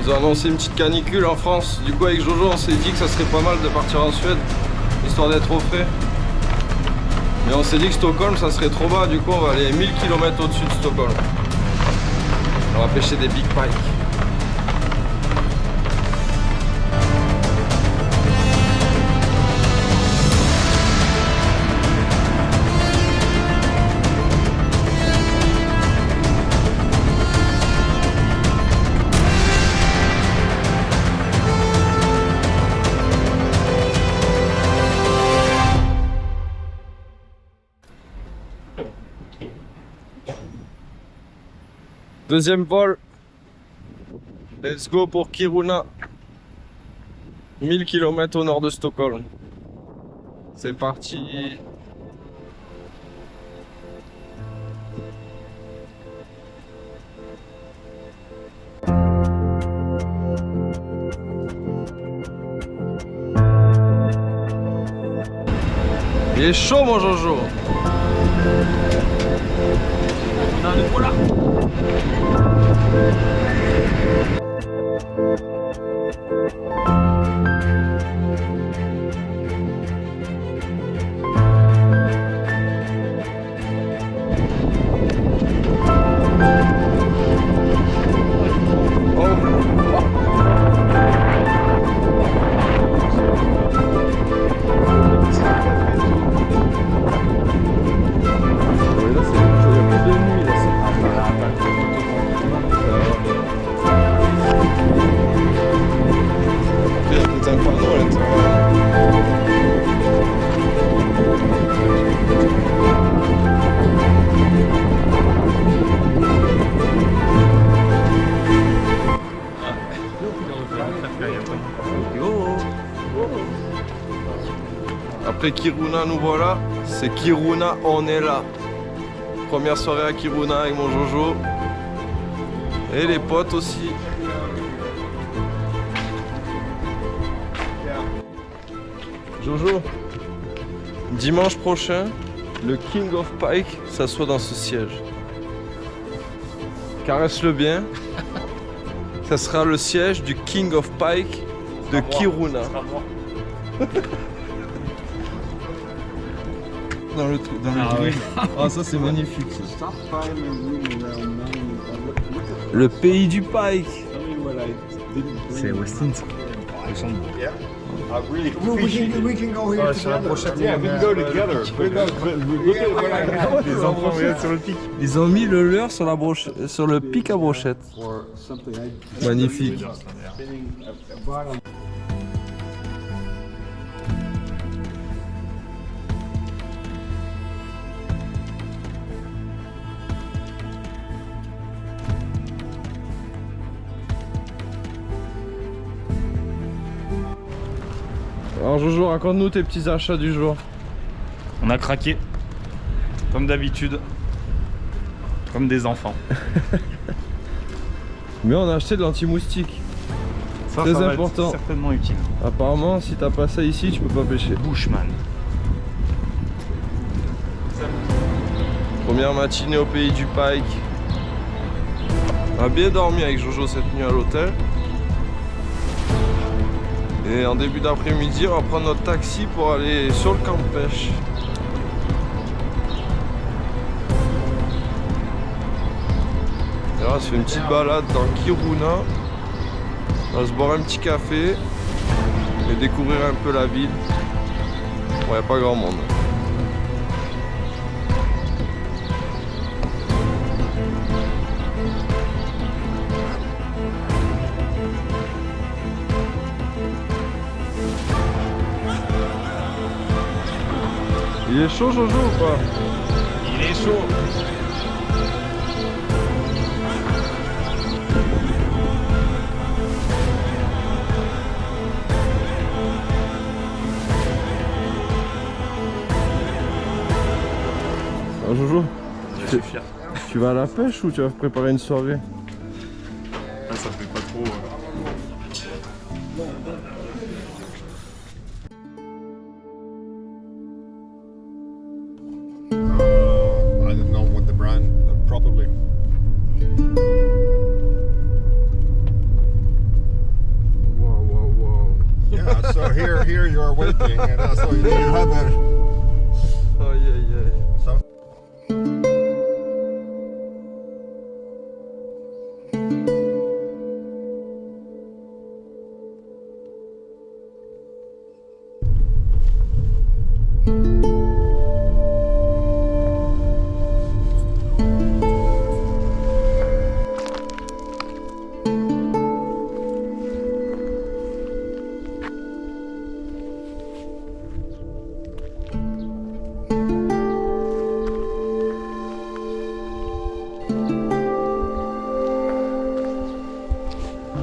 Ils ont annoncé une petite canicule en France. Du coup, avec Jojo, on s'est dit que ça serait pas mal de partir en Suède, histoire d'être au frais. Mais on s'est dit que Stockholm, ça serait trop bas. Du coup, on va aller 1000 km au-dessus de Stockholm. On va pêcher des big pikes. Deuxième vol. Let's go pour Kiruna. 1000 km au nord de Stockholm. C'est parti. Il est chaud mon Jojo. On a le voilà. Après Kiruna, nous voilà. C'est Kiruna, on est là. Première soirée à Kiruna avec mon Jojo. Et les potes aussi. Jojo, dimanche prochain, le King of Pike s'assoit dans ce siège. Caresse-le bien. Ça sera le siège du King of Pike de Kiruna. Dans le grill. Ah, ça c'est magnifique. Ça. Le pays du pike. C'est Westin. We can go here together. Yeah, we can go together. Look at what I have. Les enfants regardent sur le pic. Ils ont mis le leurre sur, sur le pic à brochette. Magnifique. Alors Jojo, raconte-nous tes petits achats du jour. On a craqué, comme d'habitude, comme des enfants. Mais on a acheté de l'anti-moustique. Ça Très va important. être certainement utile. Apparemment, si t'as pas ça ici, tu peux pas pêcher. Bushman. Première matinée au pays du pike. On a bien dormi avec Jojo cette nuit à l'hôtel. Et en début d'après-midi, on va prendre notre taxi pour aller sur le camp de pêche. Et là, on se fait une petite balade dans Kiruna. On va se boire un petit café et découvrir un peu la ville. Bon, il n'y a pas grand monde. Il est chaud Jojo ou pas? Il est chaud. Ah, Jojo, Je suis fier. tu vas à la pêche ou tu vas préparer une soirée? Ah, ça fait pas trop. I don't know what the brand probably. So here you are waiting, and so you have a. Aïe aïe aïe.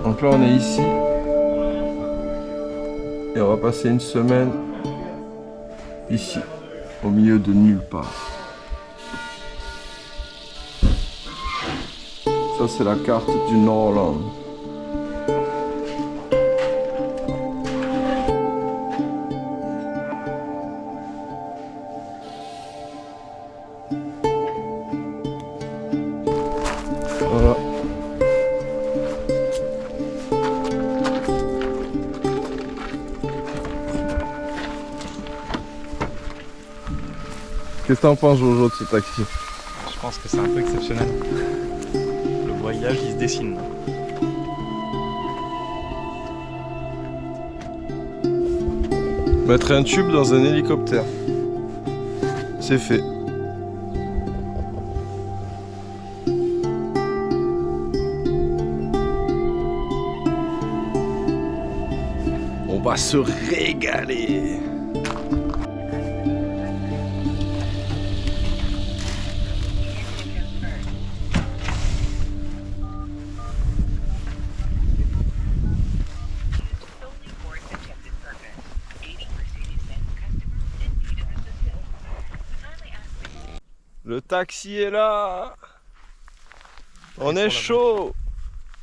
Donc là on est ici et on va passer une semaine ici, au milieu de nulle part. Ça c'est la carte du Nordland. Voilà. Qu'est-ce que t'en penses, Jojo, de ce taxi? Je pense que c'est un peu exceptionnel. Le voyage, il se dessine. Mettre un tube dans un hélicoptère. C'est fait. On va se régaler. Le taxi est là. On est chaud.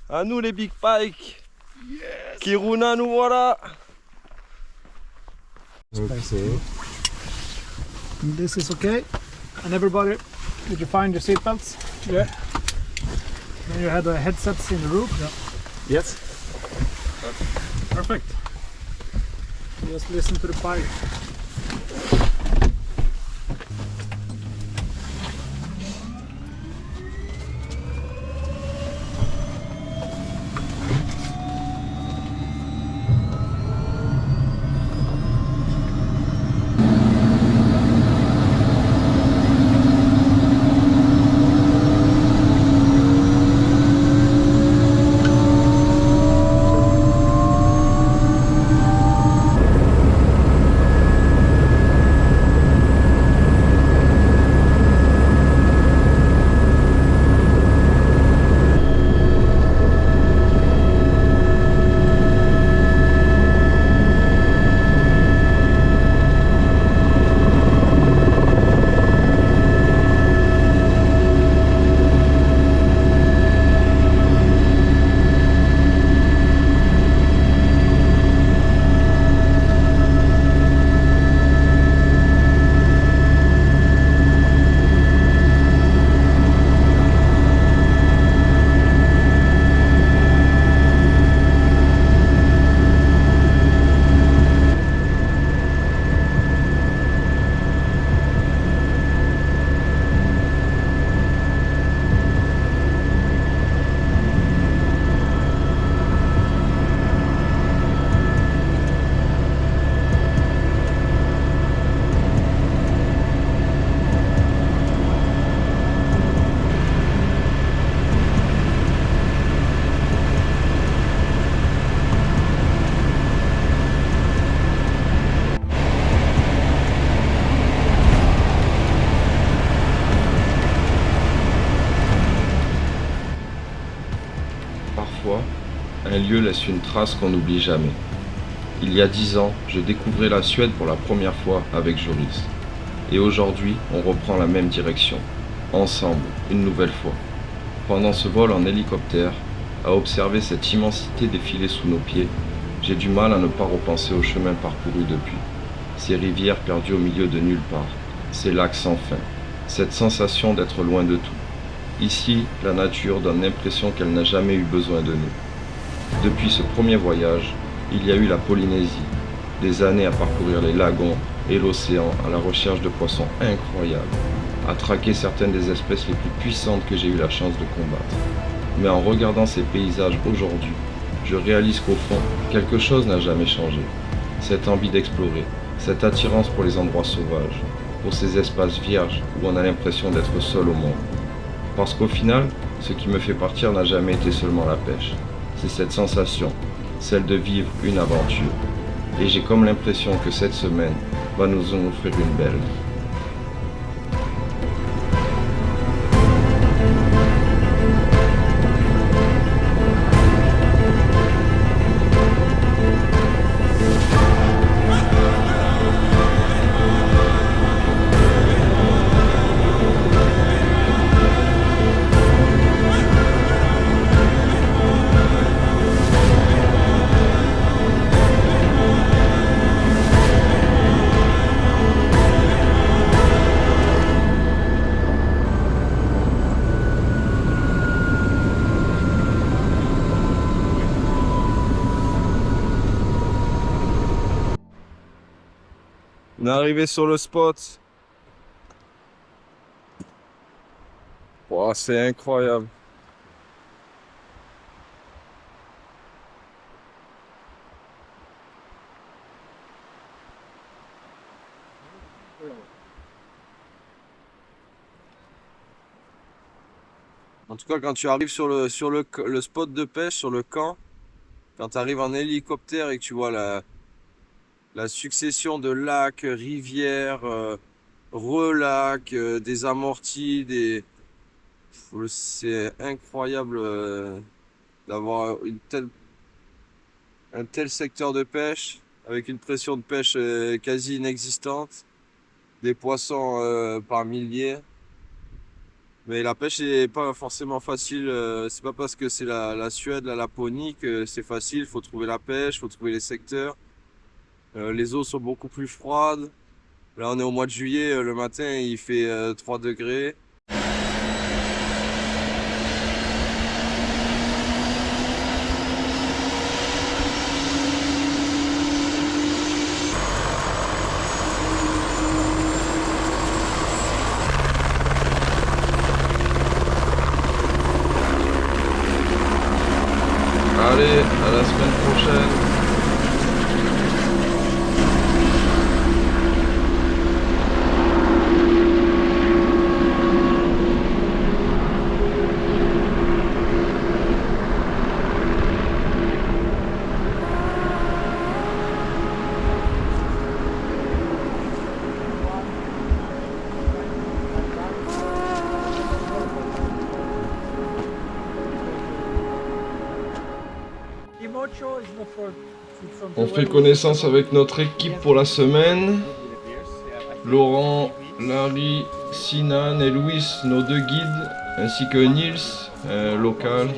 À nous les big pikes. Yes. Kiruna, nous voilà. This is okay. And everybody, did you find your seatbelts? Yeah. Then you had the headsets in the room? Yeah. Yes. Perfect. Just listen to the pipe. Parfois, un lieu laisse une trace qu'on n'oublie jamais. Il y a 10 ans, je découvrais la Suède pour la première fois avec Joris. Et aujourd'hui, on reprend la même direction, ensemble, une nouvelle fois. Pendant ce vol en hélicoptère, à observer cette immensité défiler sous nos pieds, j'ai du mal à ne pas repenser au chemin parcouru depuis. Ces rivières perdues au milieu de nulle part, ces lacs sans fin, cette sensation d'être loin de tout. Ici, la nature donne l'impression qu'elle n'a jamais eu besoin de nous. Depuis ce premier voyage, il y a eu la Polynésie, Des années à parcourir les lagons et l'océan à la recherche de poissons incroyables, à traquer certaines des espèces les plus puissantes que j'ai eu la chance de combattre. Mais en regardant ces paysages aujourd'hui, je réalise qu'au fond, quelque chose n'a jamais changé. Cette envie d'explorer, cette attirance pour les endroits sauvages, pour ces espaces vierges où on a l'impression d'être seul au monde. Parce qu'au final, ce qui me fait partir n'a jamais été seulement la pêche. C'est cette sensation, celle de vivre une aventure. Et j'ai comme l'impression que cette semaine va nous en offrir une belle. On est arrivé sur le spot. Wow, c'est incroyable. En tout cas, quand tu arrives sur le spot de pêche, sur le camp, quand tu arrives en hélicoptère et que tu vois la succession de lacs, rivières, relacs, des amortis, c'est incroyable d'avoir un tel secteur de pêche avec une pression de pêche quasi inexistante, des poissons par milliers. Mais la pêche n'est pas forcément facile, c'est pas parce que c'est la Suède, la Laponie que c'est facile, il faut trouver la pêche, il faut trouver les secteurs. Les eaux sont beaucoup plus froides. Là, on est au mois de juillet, le matin, il fait 3 degrés. Allez, à la semaine prochaine. On fait connaissance avec notre équipe pour la semaine. Laurent, Larry, Sinan et Louis, nos 2 guides, ainsi que Nils, local.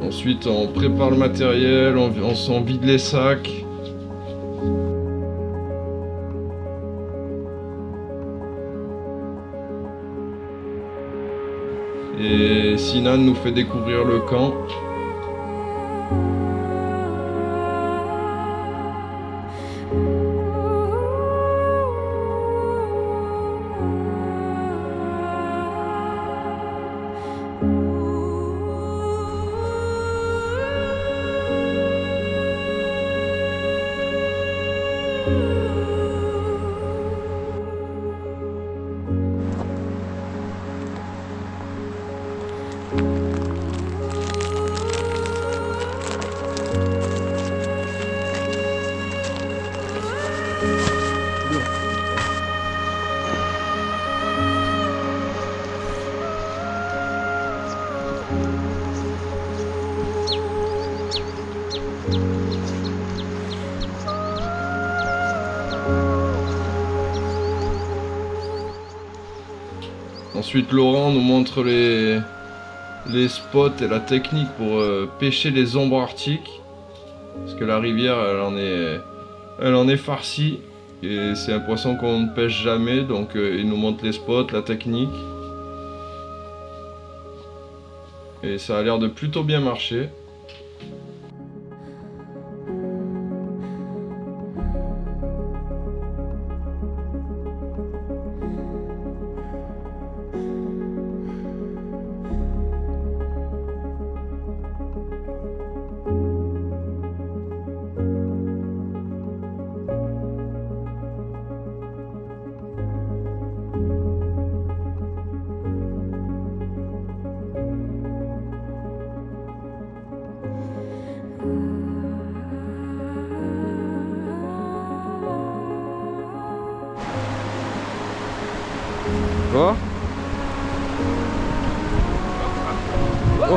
Ensuite, on prépare le matériel, on s'en vide les sacs. Et Sinan nous fait découvrir le camp. Ensuite, Laurent nous montre les spots et la technique pour pêcher les ombres arctiques. parce que la rivière elle en est farcie et c'est un poisson qu'on ne pêche jamais, donc il nous montre les spots, la technique. Et ça a l'air de plutôt bien marcher. Oh. Oh.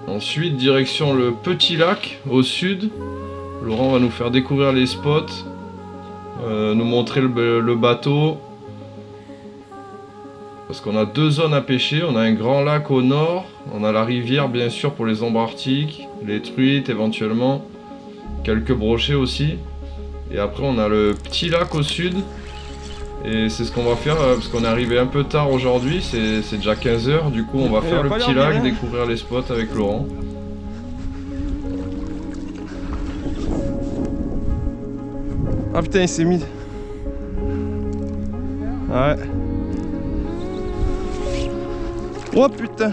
Ensuite, direction le petit lac au sud. Laurent va nous faire découvrir les spots, nous montrer le bateau. Parce qu'on a 2 zones à pêcher, on a un grand lac au nord, on a la rivière bien sûr pour les ombres arctiques, les truites éventuellement, quelques brochets aussi. Et après on a le petit lac au sud. Et c'est ce qu'on va faire parce qu'on est arrivé un peu tard aujourd'hui, c'est déjà 15 h. Du coup on va faire le petit lac, découvrir les spots avec Laurent. Ah putain, il s'est mis. Ouais. Oh putain.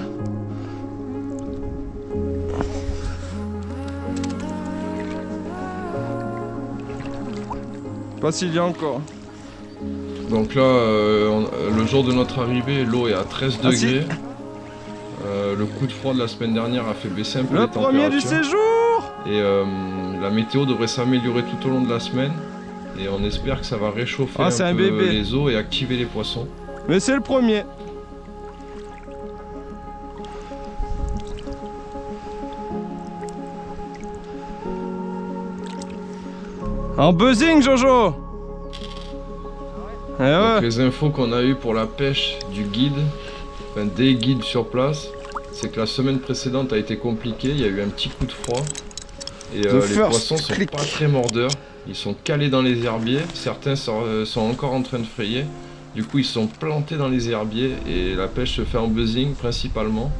Pas s'il y a encore. Donc là, le jour de notre arrivée, l'eau est à 13 degrés. Si. Le coup de froid de la semaine dernière a fait baisser un peu Le les températures. premier du séjour. Et la météo devrait s'améliorer tout au long de la semaine. Et on espère que ça va réchauffer un peu les eaux et activer les poissons. Mais c'est le premier. En buzzing, Jojo. Eh ouais. Donc les infos qu'on a eues pour la pêche du guide, enfin des guides sur place, c'est que la semaine précédente a été compliquée, il y a eu un petit coup de froid. Et les poissons sont pas très mordeurs, ils sont calés dans les herbiers, certains sont encore en train de frayer. Du coup ils sont plantés dans les herbiers et la pêche se fait en buzzing principalement.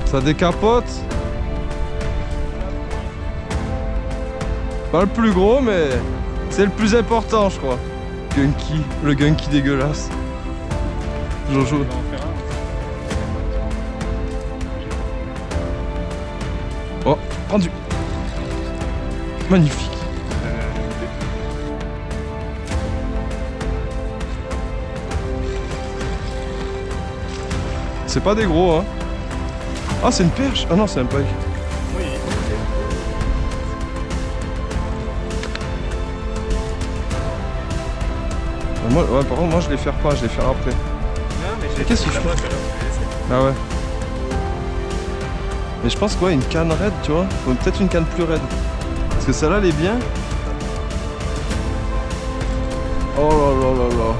Ça décapote. Pas le plus gros, mais c'est le plus important, je crois. Gunky, le gunky dégueulasse. Jojo. Oh, pendu. Magnifique. C'est pas des gros, hein. Ah, c'est une perche. Ah non, c'est un pike. Oui. Moi, ouais, par contre, moi je les faire pas, je les faire après. Non, mais qu'est-ce qu'il fait? Ah ouais. Mais je pense quoi, une canne raide, tu vois. Ou peut-être une canne plus raide. Parce que celle-là, elle est bien. Oh là là là là.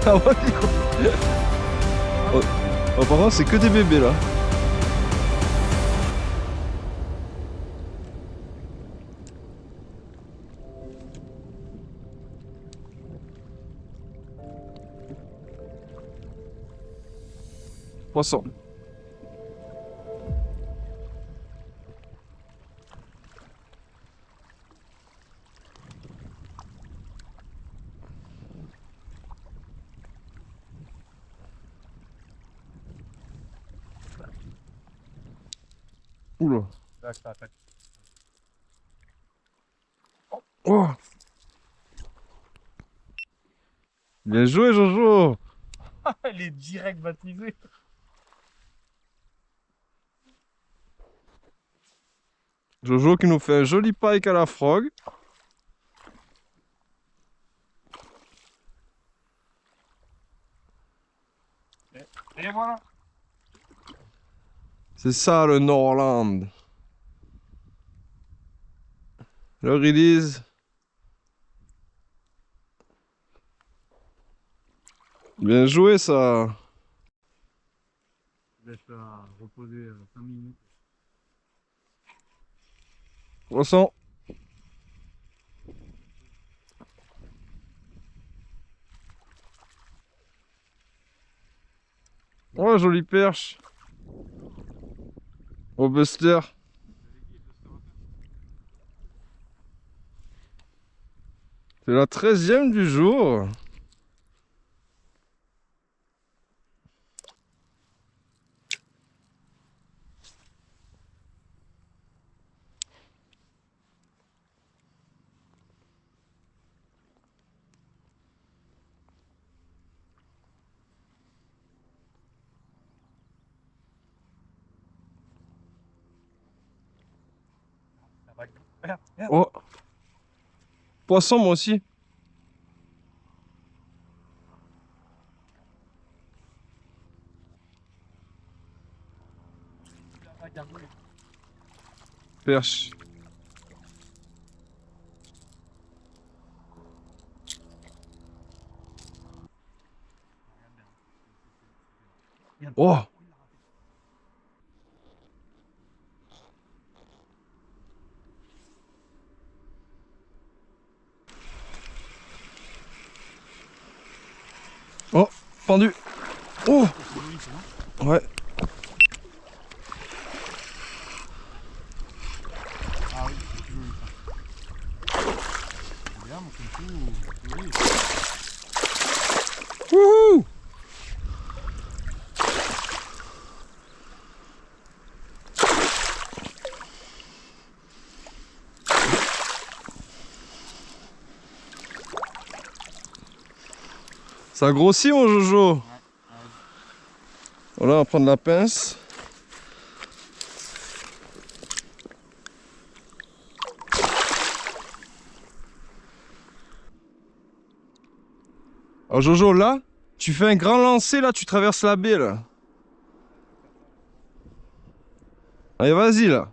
Ah ouais, oh, oh, par contre, c'est que des bébés là. Poisson. Oula. Tac, tac, tac. Oh. Bien joué Jojo. Elle est direct baptisée. Jojo qui nous fait un joli pike à la frog. Et voilà. C'est ça le Norland. Le release. Bien joué ça. Laisse-la reposer 5 minutes. Poisson. Oh, jolie perche. Au buster. C'est la 13e du jour. Oh. Poisson moi aussi. Perche. Oh. Oh, pendu. Oh. Ouais. Ah oui, c'est joli ça. Bien, mon coup, joli. Wouhou. Ça grossit mon Jojo. Voilà, on va prendre la pince. Alors Jojo, là, tu fais un grand lancer, là, tu traverses la baie, là. Allez, vas-y, là.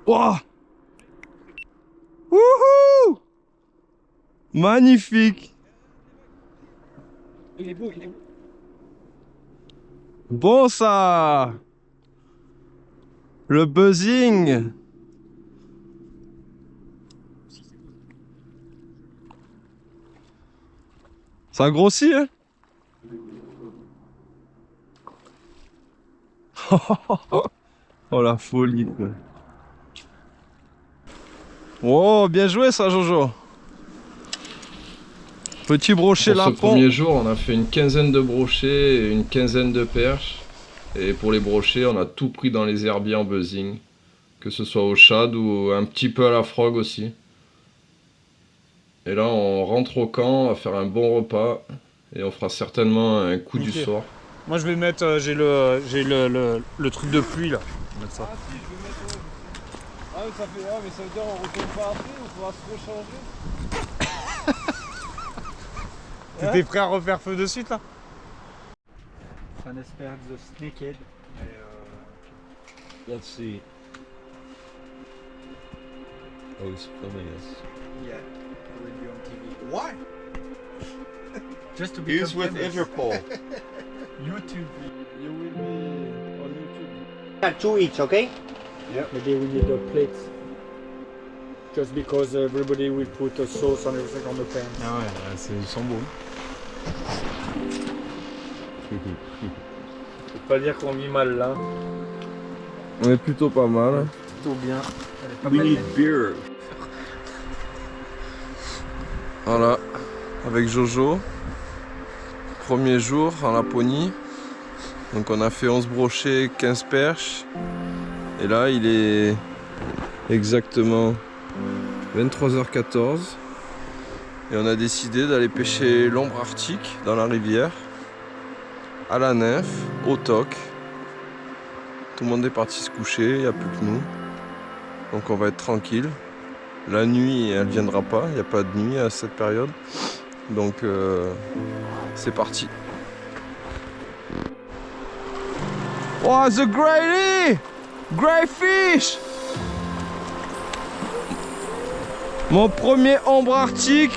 Wouah. Wouhou. Magnifique. Il est beau, il est beau. Bon ça. Le buzzing. Ça grossit, hein? Oh la folie, quoi. Oh, bien joué ça, Jojo. Petit brochet Pour ce lapon. premier jour, on a fait une quinzaine de brochets et une quinzaine de perches. Et pour les brochets, on a tout pris dans les herbiers en buzzing. Que ce soit au shad ou un petit peu à la frog aussi. Et là, on rentre au camp, on va faire un bon repas. Et on fera certainement un coup du Ok. soir. Moi je vais mettre, j'ai le truc de pluie là. Je vais mettre ça. Ah si, je vais mettre... Ah mais ça fait... Ah mais ça veut dire on retourne pas après ou faudra se rechanger. T'étais prêt à refaire feu de suite là? On espère the snakehead. Let's see. Oh, he's filming us. Yeah, it will be on TV. Why? Just to be He's with Interpol. YouTube. You will be on YouTube. 2 each, okay? Maybe we need a plate. Just because everybody will put a sauce and everything on the pan. Ah ouais, c'est du sambo. Faut pas dire qu'on vit mal là. On est plutôt pas mal. Plutôt bien. We need beer. Voilà, avec Jojo. Premier jour en Laponie. Donc on a fait 11 brochets, 15 perches. Et là il est exactement 23h14. Et on a décidé d'aller pêcher l'ombre arctique dans la rivière, à la nymphe, au toc. Tout le monde est parti se coucher, il n'y a plus que nous. Donc on va être tranquille. La nuit elle viendra pas, il n'y a pas de nuit à cette période. Donc c'est parti. Oh, the grey fish! Mon premier ombre arctique,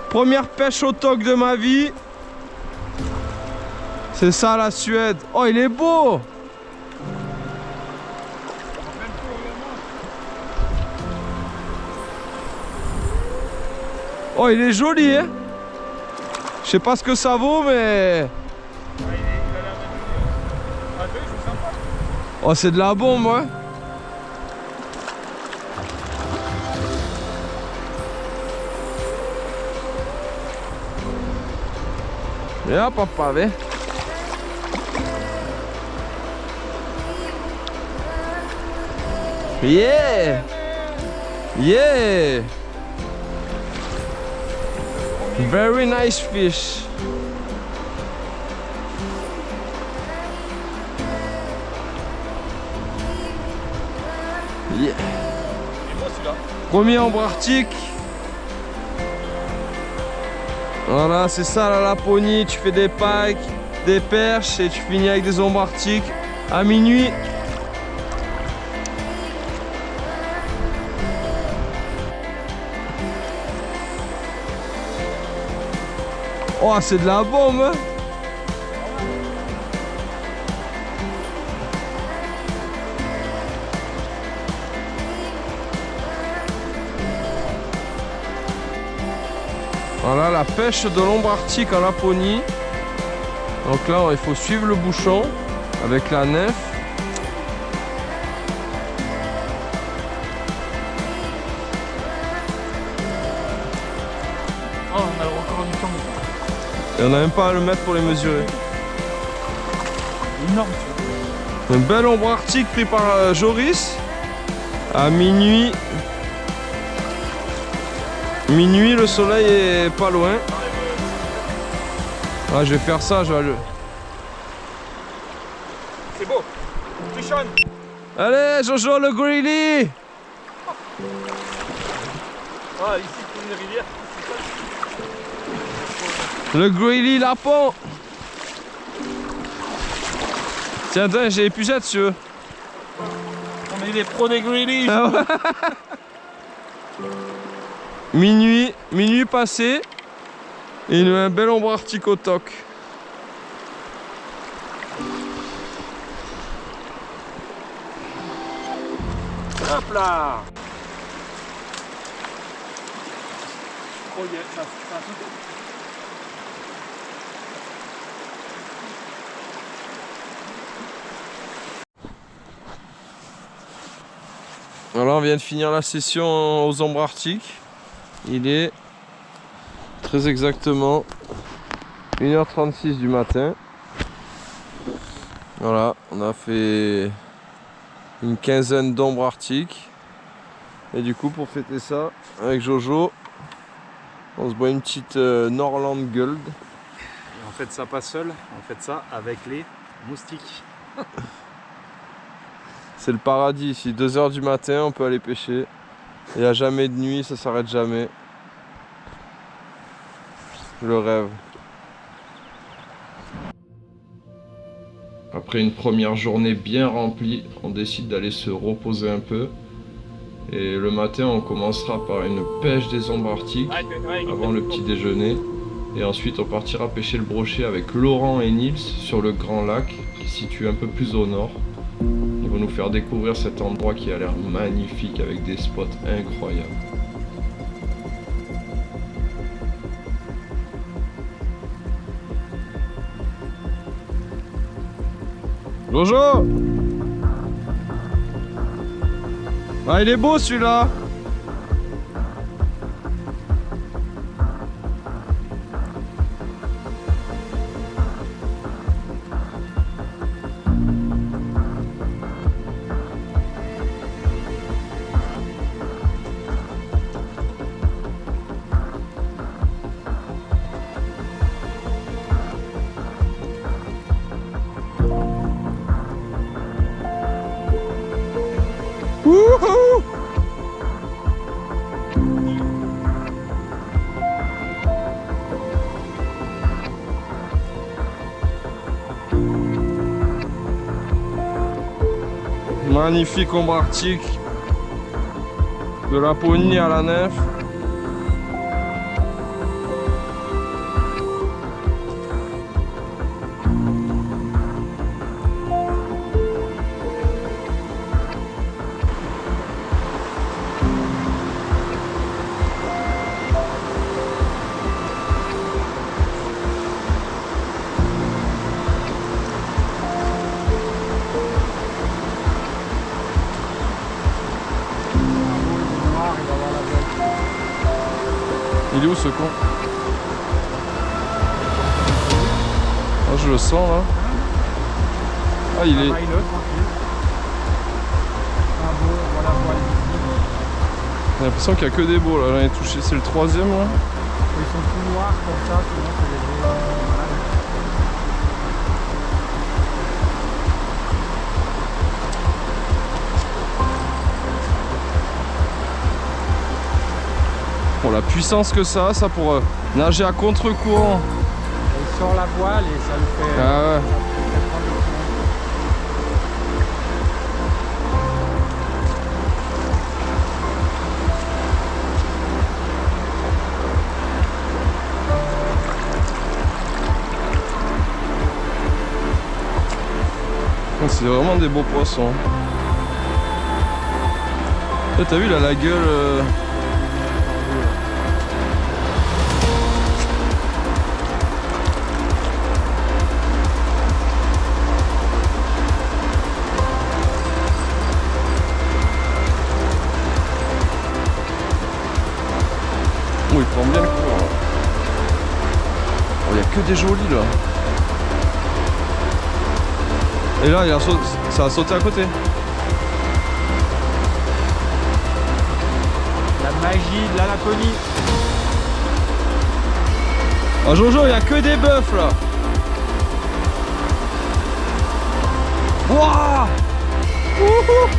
première pêche au toc de ma vie. C'est ça la Suède. Oh, il est beau! Oh, il est joli, hein? Je sais pas ce que ça vaut, mais... Oh, c'est de la bombe, hein? Ja, papa, vi. Yeah! Yeah! Very nice fish. Yeah. Premier ombre arctique. Voilà, c'est ça la Laponie. Tu fais des pikes, des perches et tu finis avec des ombres arctiques à minuit. Oh, c'est de la bombe, hein? Voilà la pêche de l'ombre arctique en Laponie. Donc là, il faut suivre le bouchon avec la nymphe. Oh, on a encore du temps. Et on n'a même pas à le mettre pour les mesurer. Énorme. Un bel ombre arctique pris par Joris à minuit. Minuit, le soleil est pas loin. Ah, je vais faire ça, je vais aller. C'est beau. Trichonne. Allez, Jojo, le greely. Ah, ici, pour une rivière. Le greely lapon. Tiens, j'ai les pucettes, si tu veux. On est des pros des greenies. Ah ouais. Minuit passé. Et un bel ombre arctique au toc. Hop là. Oh yeah, ça. Voilà, on vient de finir la session aux ombres arctiques. Il est très exactement 1h36 du matin. Voilà, on a fait une quinzaine d'ombres arctiques. Et du coup, pour fêter ça, avec Jojo, on se boit une petite Norland Gold. Et on fait ça pas seul, on fait ça avec les moustiques. C'est le paradis ici, 2h du matin, on peut aller pêcher. Il n'y a jamais de nuit, ça s'arrête jamais. Le rêve. Après une première journée bien remplie, on décide d'aller se reposer un peu. Et le matin, on commencera par une pêche des ombres arctiques avant le petit déjeuner. Et ensuite, on partira pêcher le brochet avec Laurent et Nils sur le Grand Lac, qui se situe un peu plus au nord. Ils vont nous faire découvrir cet endroit qui a l'air magnifique avec des spots incroyables. Jojo! Ah, il est beau celui-là! Magnifique ombre arctique de Laponie à la nef. Il est où ce con? Ah, je le sens là. Ah, il est. Travaille-le, tranquille. Ah bon, voilà, voilà. J'ai l'impression qu'il n'y a que des beaux là. J'en ai touché, c'est le troisième là. Ils sont tout noirs comme ça, sinon c'est des beaux. Pour la puissance que ça pour nager à contre-courant. Il sort la voile et ça lui fait. Ah ouais. C'est vraiment des beaux poissons. T'as vu là la gueule Oh, il prend bien le coup. Oh, il n'y a que des jolis là. Et là, ça a sauté à côté. La magie de la Laponie. Ah Jojo, il n'y a que des bœufs là. Wouah! Wouhou!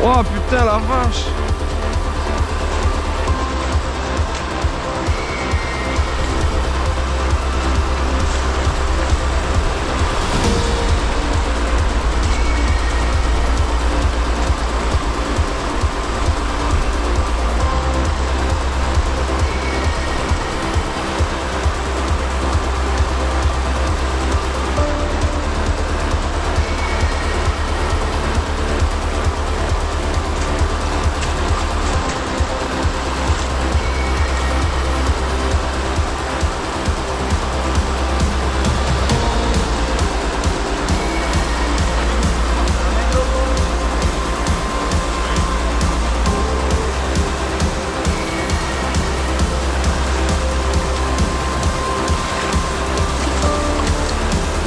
Oh putain la vache!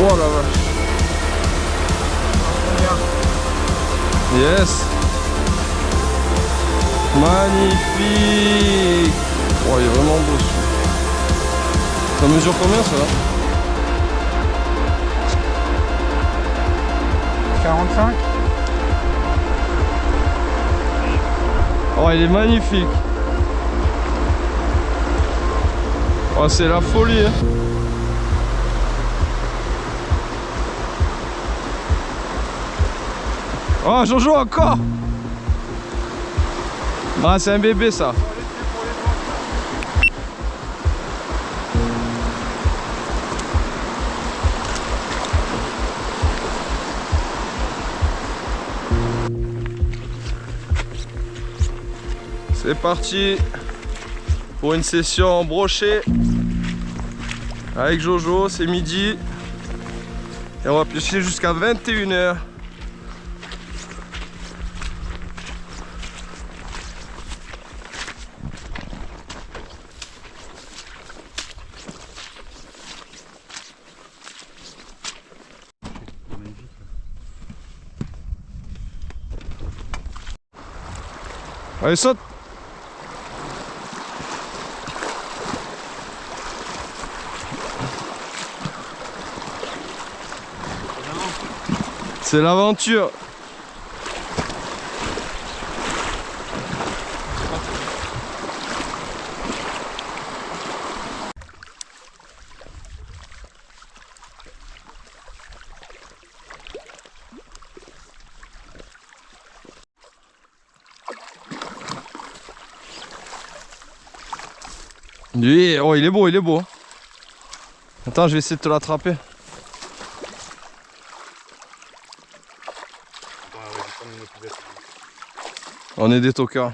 Oh la vache. Yes. Magnifique. Oh, il est vraiment beau celui-là. Ça mesure combien ça? 45. Oh, il est magnifique. Oh, c'est la folie hein. Oh Jojo encore. Ah c'est un bébé ça. C'est parti pour une session en brochet avec Jojo, c'est midi et on va pêcher jusqu'à 21 h. Allez, saute! C'est l'aventure! Lui, oh il est beau, il est beau. Attends, je vais essayer de te l'attraper. On est des tocards.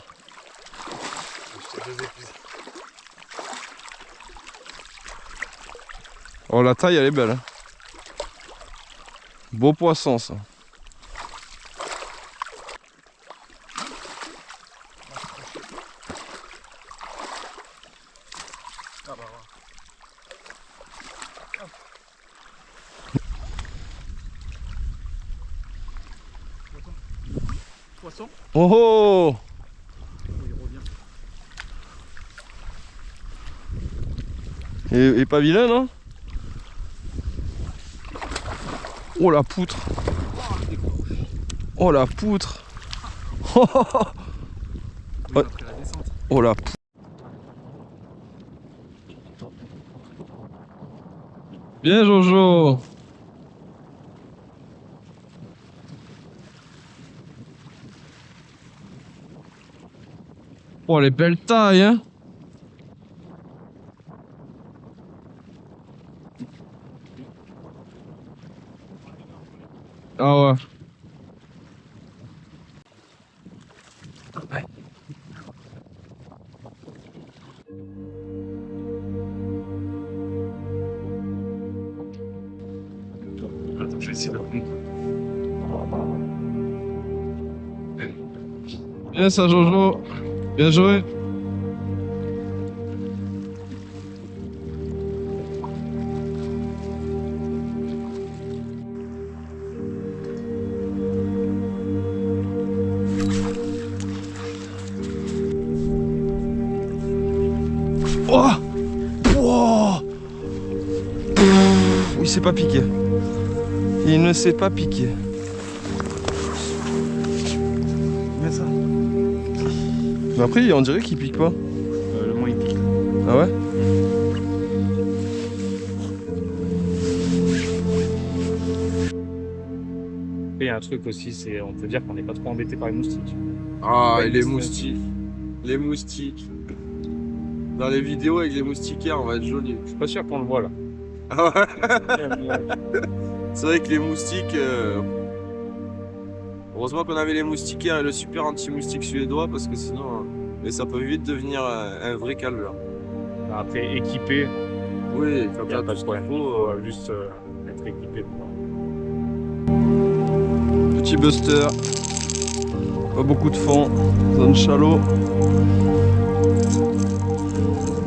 Oh la taille elle est belle. Hein. Beau poisson ça. Poisson. Oh oh! Il revient. Et pas vilain non? Oh la poutre! Oh la poutre! Oh, oh, oh. Oui, après la descente. Oh la poutre! Bien Jojo! Oh les belles tailles hein! Ah ouais. Attends, je vais essayer de prendre. Bien ça Jojo! Bien joué! Oh! Oh! Il s'est pas piqué. Il ne s'est pas piqué. Mets ça. Mais après, on dirait qu'il pique pas. Le moins il pique. Ah ouais? Et il y a un truc aussi, c'est on peut dire qu'on n'est pas trop embêté par les moustiques. Ah, Ouais, et les c'est- moustiques. Les moustiques. Dans les vidéos avec les moustiquaires, on va être joli. Je suis pas sûr qu'on le voit là. Ah ouais. C'est vrai que les moustiques. Heureusement qu'on avait les moustiquaires et le super anti-moustique suédois parce que sinon. Mais ça peut vite devenir un vrai calvaire. Après, équipé, Oui, il comme n'y a ça, pas de tout ce problème. qu'il Il faut. faut juste être équipé pour. Petit buster. Pas beaucoup de fond. Zone shallow.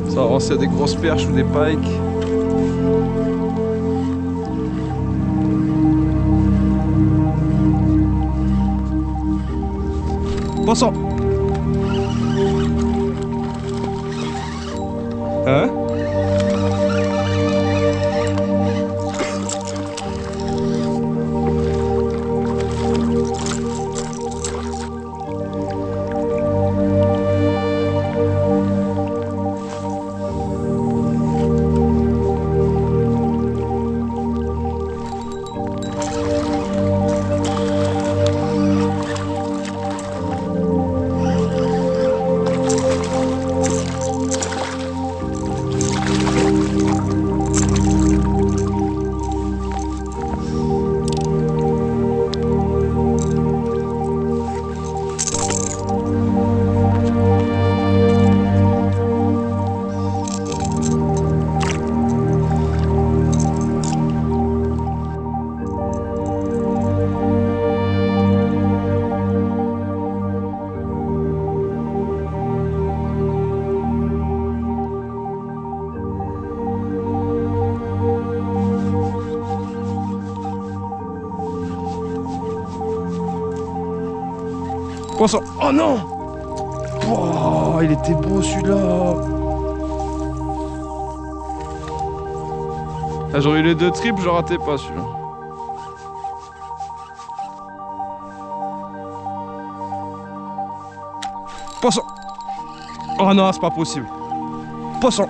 Ça va voir s'il y a des grosses perches ou des pikes. Poisson! Hein? Poisson! Oh non! Oh, il était beau celui-là! Ah, j'aurais eu les deux triples, je ratais pas celui-là. Poisson! Oh non, c'est pas possible. Poisson!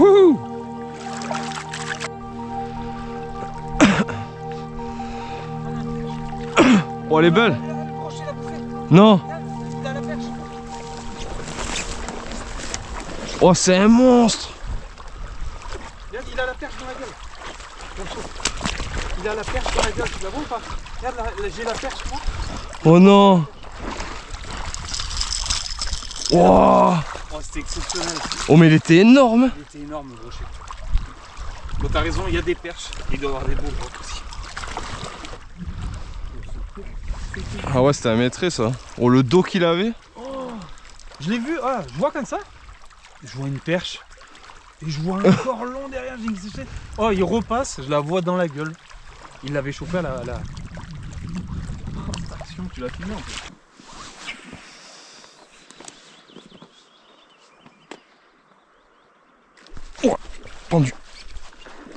Wouhou! Oh, elle est belle! Non! Oh, c'est un monstre! Regarde, il a la perche dans la gueule. Il a la perche dans la gueule, tu la vois ou pas? Regarde, j'ai la perche moi. Oh non! Oh! Oh, c'était exceptionnel. Oh, mais il était énorme! Il était énorme le brochet. Bon, t'as raison, il y a des perches. Il doit y avoir des beaux brocs aussi. Ah ouais, c'était un maîtrise ça. Oh, le dos qu'il avait. Je l'ai vu, ah, je vois comme ça. Je vois une perche. Et je vois un corps long derrière. Je dis, qu'est-ce que c'est? Oh, il repasse, je la vois dans la gueule. Il l'avait chauffé à la... Attention, tu l'as filmé en fait. Oh, pendu.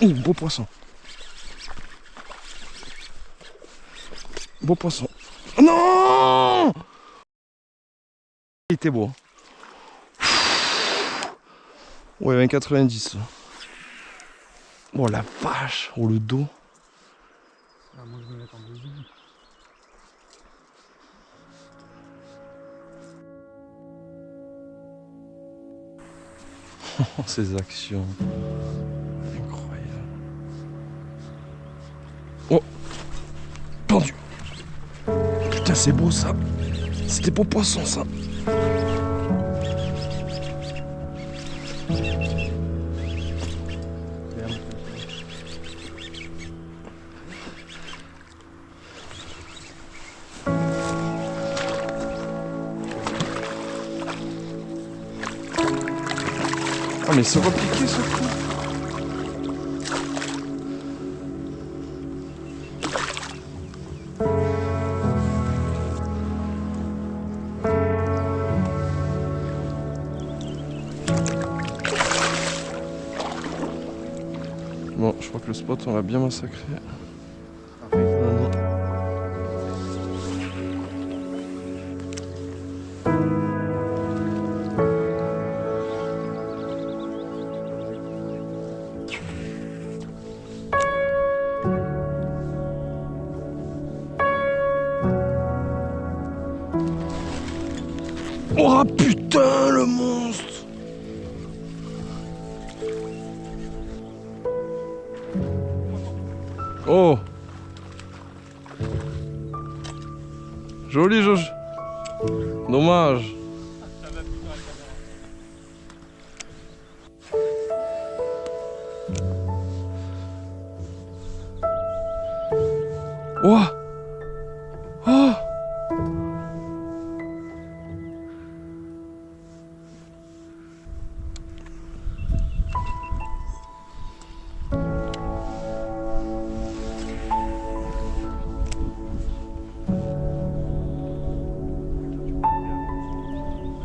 Oh, beau poisson. Beau poisson. Oh non! Il était beau. Ouais, 1,90. Oh la vache. Oh le dos. Ah, moi je vais me mettre en deuxième. Oh, ces actions. Incroyable. Oh! Pendu. Putain, c'est beau ça. C'était beau poisson ça. Ah mais c'est repiqué ce coup. Bon, je crois que le spot on l'a bien massacré. Ah non. Oh putain le monstre! Oh! Joli Jojo! Dommage! Oh! Oh!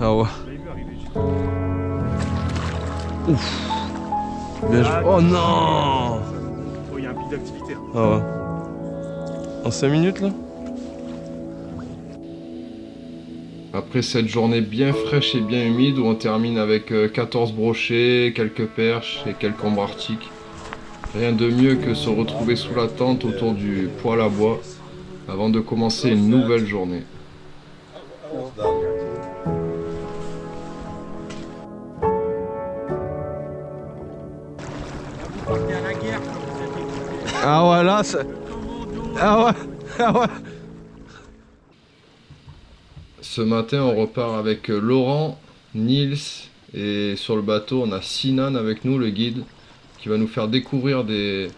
Ah ouais. Ouf. Bien joué. Oh non. Oh, il y a un pic d'activité. Ah ouais. En 5 minutes là. Après cette journée bien fraîche et bien humide où on termine avec 14 brochets, quelques perches et quelques ombres arctiques. Rien de mieux que se retrouver sous la tente autour du poêle à bois avant de commencer une nouvelle journée. Ah ouais là c'est... Ah ouais, ah ouais. Ce matin on repart avec Laurent, Nils et sur le bateau on a Sinan avec nous, le guide, qui va nous faire découvrir des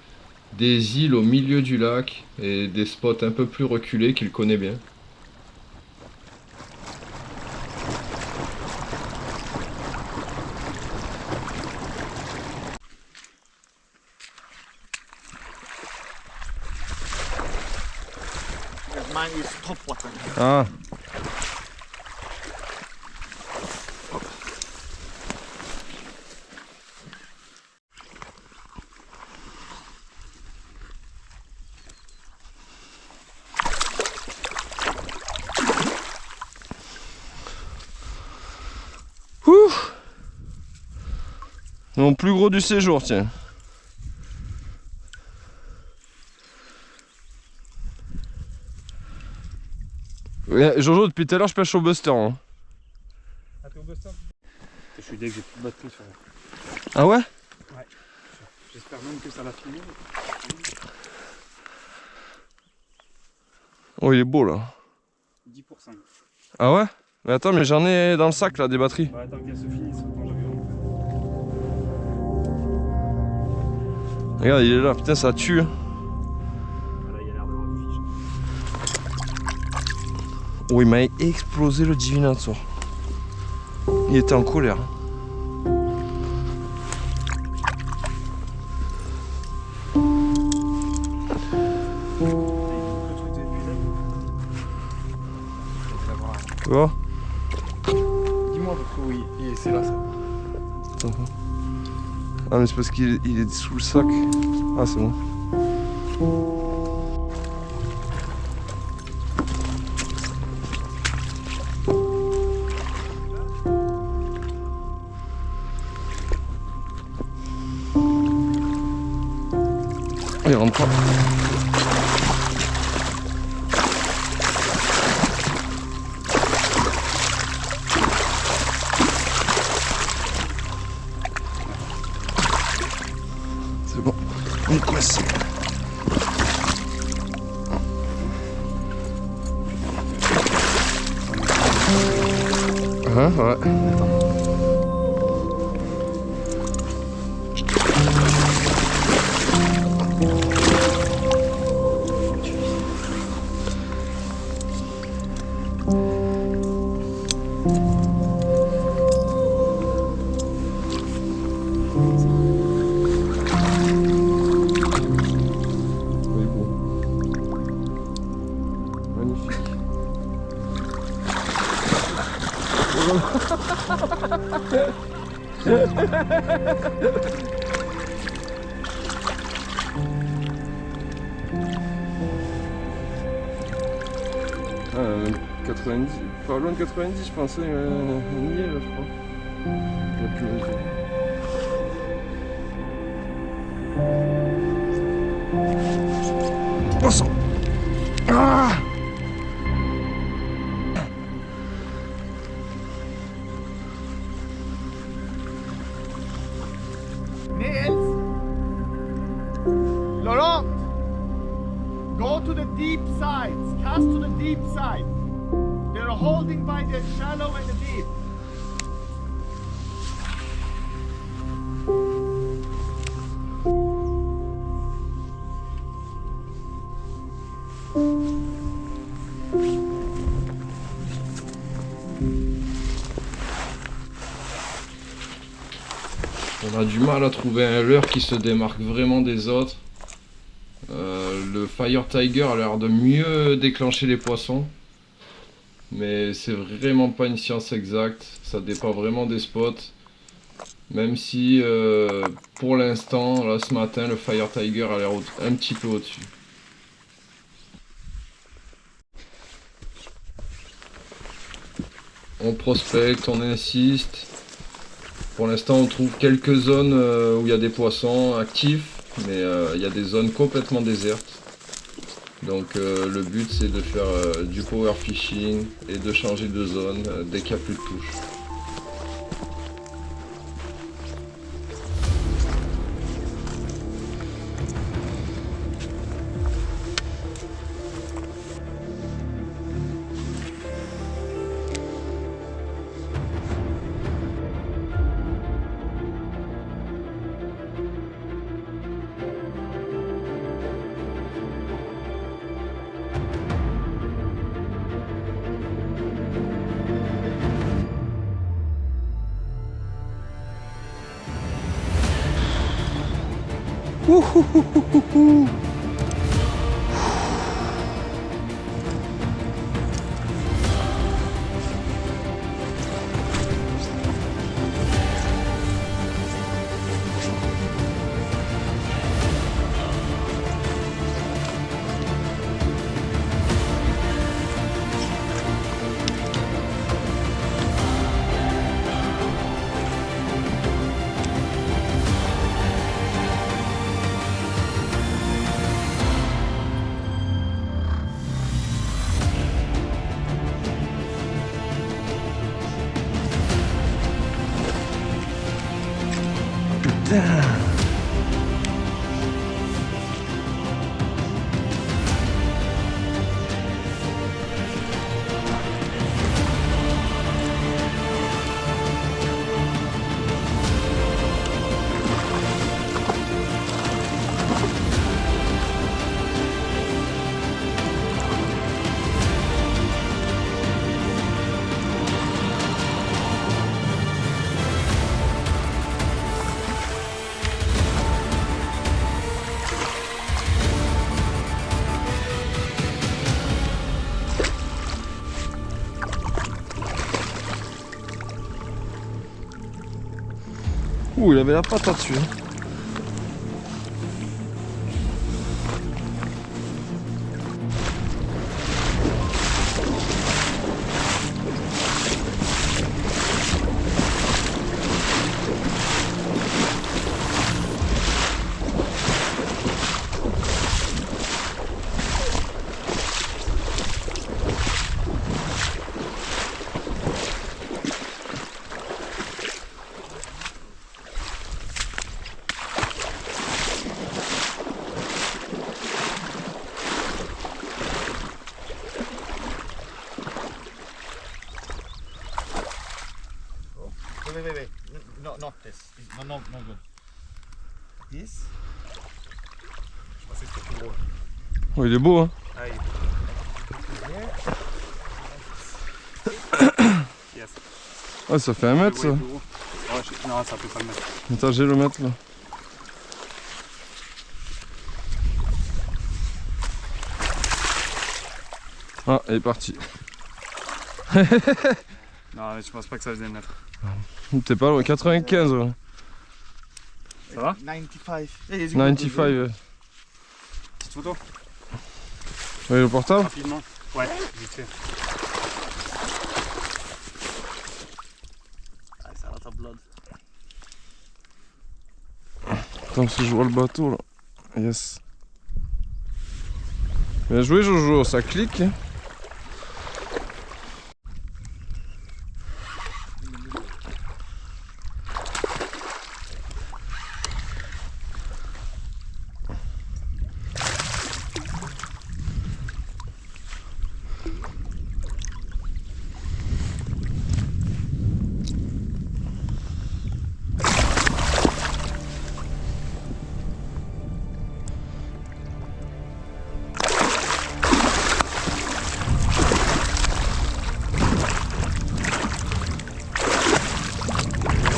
îles au milieu du lac et des spots un peu plus reculés qu'il connaît bien. Mine is top water. Ah. Mon plus gros du séjour, tiens. Ouais, Jojo, depuis tout à l'heure, je pêche au Buster. Hein. Ah, t'es au Buster? Je suis dès que j'ai plus de batterie sur. Ah ouais? J'espère même que ça l'a filmé. Oh, il est beau là. 10%. Ah ouais? Mais attends, mais j'en ai dans le sac là, des batteries. Bah, attends qu'elle se finisse. Attends, j'avais honte. Regarde, il est là, putain, ça tue. Ah, là, il a l'air d'avoir du fiche. Oh, il m'a explosé le divinator. Il était en colère. Tu vois? Dis-moi pourquoi oui. Et c'est là ça. Ah mais c'est parce qu'il est sous le sac. Ah c'est bon. Il rentre pas. C'est bon, on est coincé. Hein, ouais. Oui, bon. Magnifique. Ah, 90, pas loin de 90 je pensais, on y est là je crois. Il y a plus longtemps. Poisson! Ah! Niels! Laurent! Go to the deep sides. Cast to the deep side. They're holding by the shallow and the deep. On a du mal à trouver un leurre qui se démarque vraiment des autres. Le Fire Tiger a l'air de mieux déclencher les poissons. Mais c'est vraiment pas une science exacte. Ça dépend vraiment des spots. Même si pour l'instant, là ce matin, le Fire Tiger a l'air un petit peu au-dessus. On prospecte, on insiste. Pour l'instant, on trouve quelques zones où il y a des poissons actifs, mais il y a des zones complètement désertes. Donc le but c'est de faire du power fishing et de changer de zone dès qu'il n'y a plus de touches. putain. Ouh, il avait la patate dessus. Wait. No, not this. No good. This? Je pensais que c'était plus gros. Oh, il est beau, hein. Ah, yes. Ah, ça fait 1 mètre, ça. Non, ça peut pas le mettre. Attends, j'ai le mettre, là. Ah, il est parti. Non, mais je pense pas que ça faisait le mettre. T'es pas loin, 95, ouais. Ça va? 95. 95, ouais. Petite photo? Ouais, le portable? Rapidement. Ouais, vite fait. Ah, ça va ta blood. Attends, si je vois le bateau, là. Yes. Bien joué, Jojo, ça clique. Hein.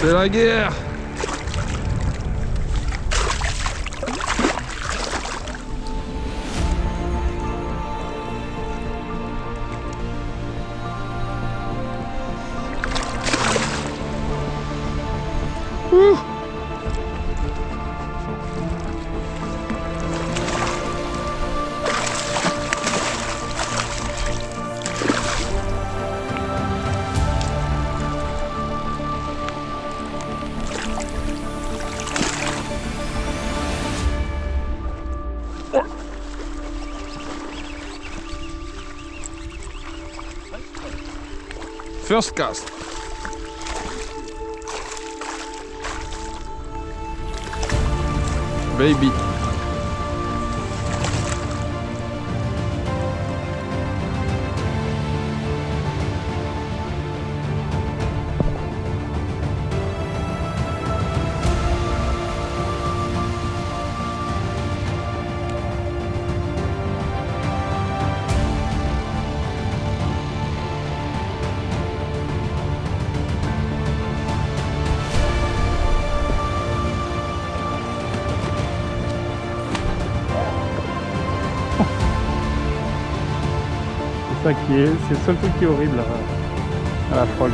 C'est la guerre. Ouh. First cast. Baby. C'est ça qui est, c'est le seul truc qui est horrible à la frog.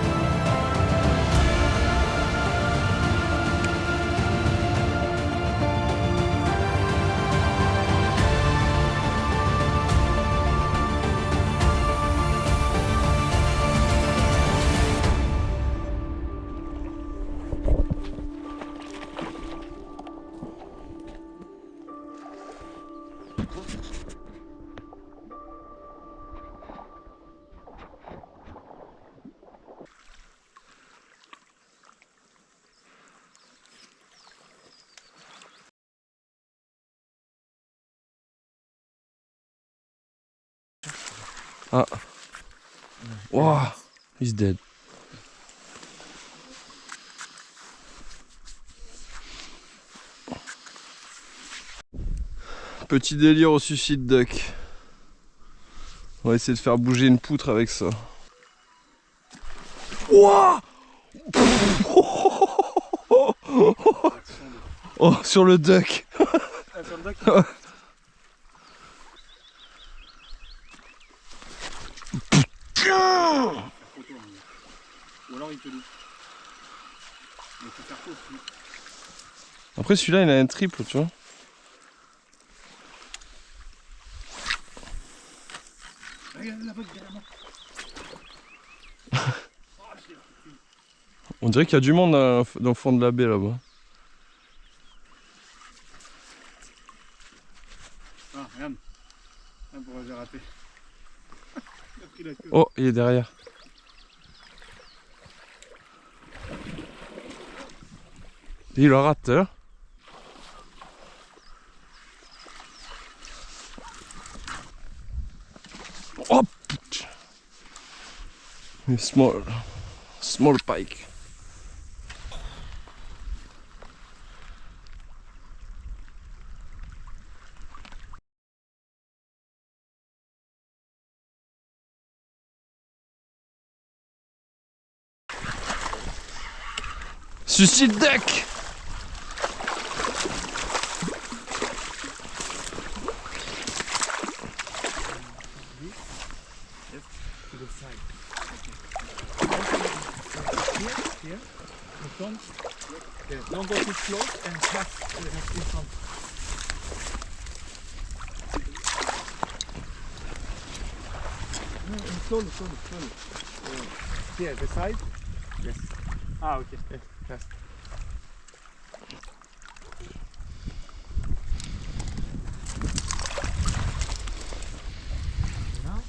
Ah. Wow, he's dead. Petit délire au suicide duck. On va essayer de faire bouger une poutre avec ça. Wow. Oh, sur le duck. Sur le duck. Ou alors il te loupe. Mais faut faire quoi aussi. Après celui-là il a un triple, tu vois. Regarde la vague derrière moi. On dirait qu'il y a du monde dans le fond de la baie là-bas. Ah, regarde. Ah, pourquoi j'ai raté. Il a pris la queue. Oh, il est derrière. Et il a raté. Hein. Oh putain. Small pike. Suicide duck. To the side. Here. In front. Yeah. Don't go too close and cast in front. No, slowly. Here, the side. Yes. Ah, ok. Yes, cast. Now,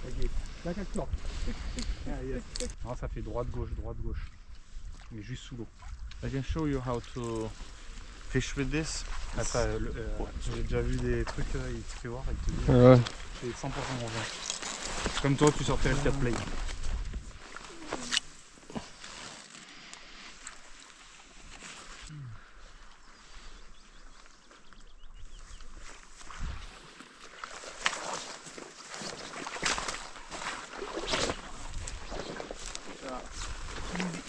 again. Like a clock. Yeah, yes. Non, ça fait droite-gauche. Mais juste sous l'eau. I can show you how to fish with this. Après, j'ai déjà vu des trucs, il te fait voir, il te dit Ouais. c'est 100% revient. Comme toi, tu sortais le 4 play.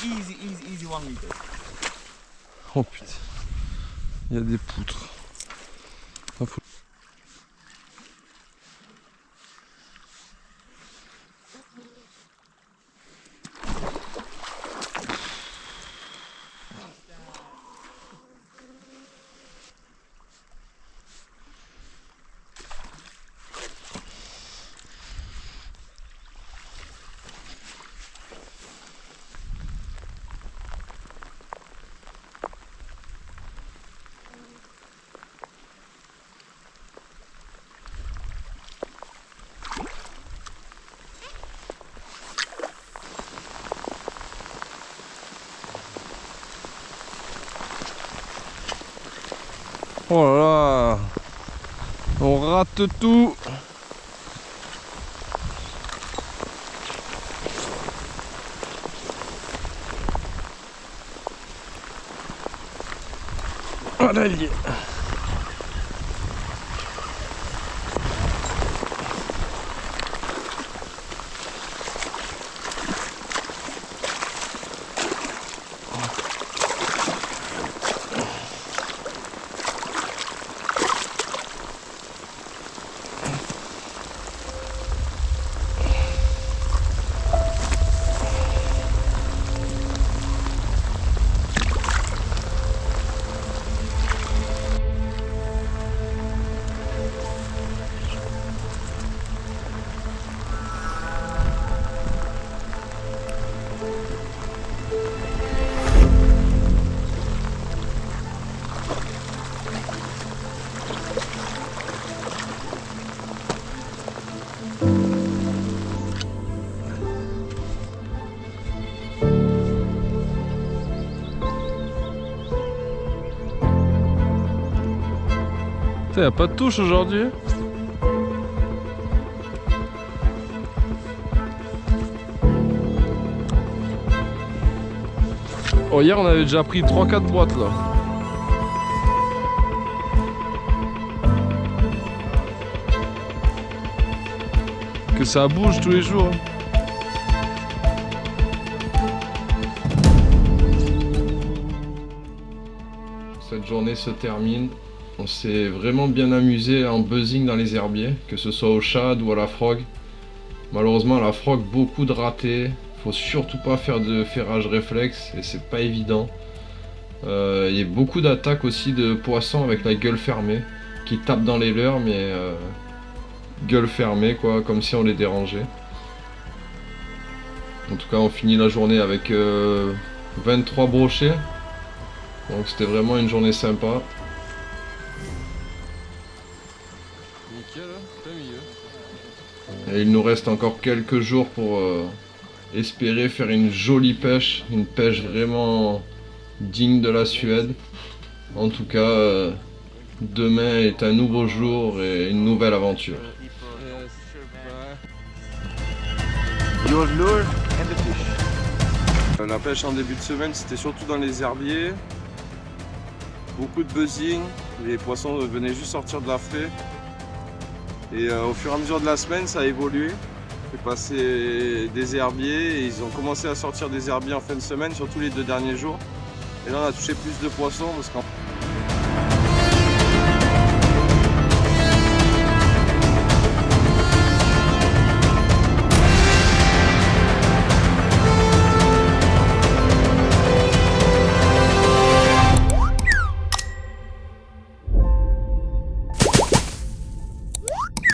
Easy 1 meter. Oh putain. Il y a des poutres. Ah, faut... Oh là là. On rate tout. Voilà, il y est. Il n'y a pas de touche aujourd'hui. Oh, hier on avait déjà pris 3-4 boîtes là. Que ça bouge tous les jours. Cette journée se termine. On s'est vraiment bien amusé en buzzing dans les herbiers, que ce soit au shad ou à la frog. Malheureusement à la frog, beaucoup de ratés. Faut surtout pas faire de ferrage réflexe et c'est pas évident. Il y a beaucoup d'attaques aussi de poissons avec la gueule fermée, qui tapent dans les leurres mais gueule fermée quoi, comme si on les dérangeait. En tout cas on finit la journée avec 23 brochets. Donc c'était vraiment une journée sympa. Nickel, plein milieu. Et il nous reste encore quelques jours pour espérer faire une jolie pêche, une pêche vraiment digne de la Suède. En tout cas, demain est un nouveau jour et une nouvelle aventure. Your lure and the fish. La pêche en début de semaine, c'était surtout dans les herbiers. Beaucoup de buzzing, les poissons venaient juste sortir de la fée. Et au fur et à mesure de la semaine, ça a évolué. J'ai passé des herbiers et ils ont commencé à sortir des herbiers en fin de semaine, surtout les 2 derniers jours. Et là, on a touché plus de poissons parce qu'en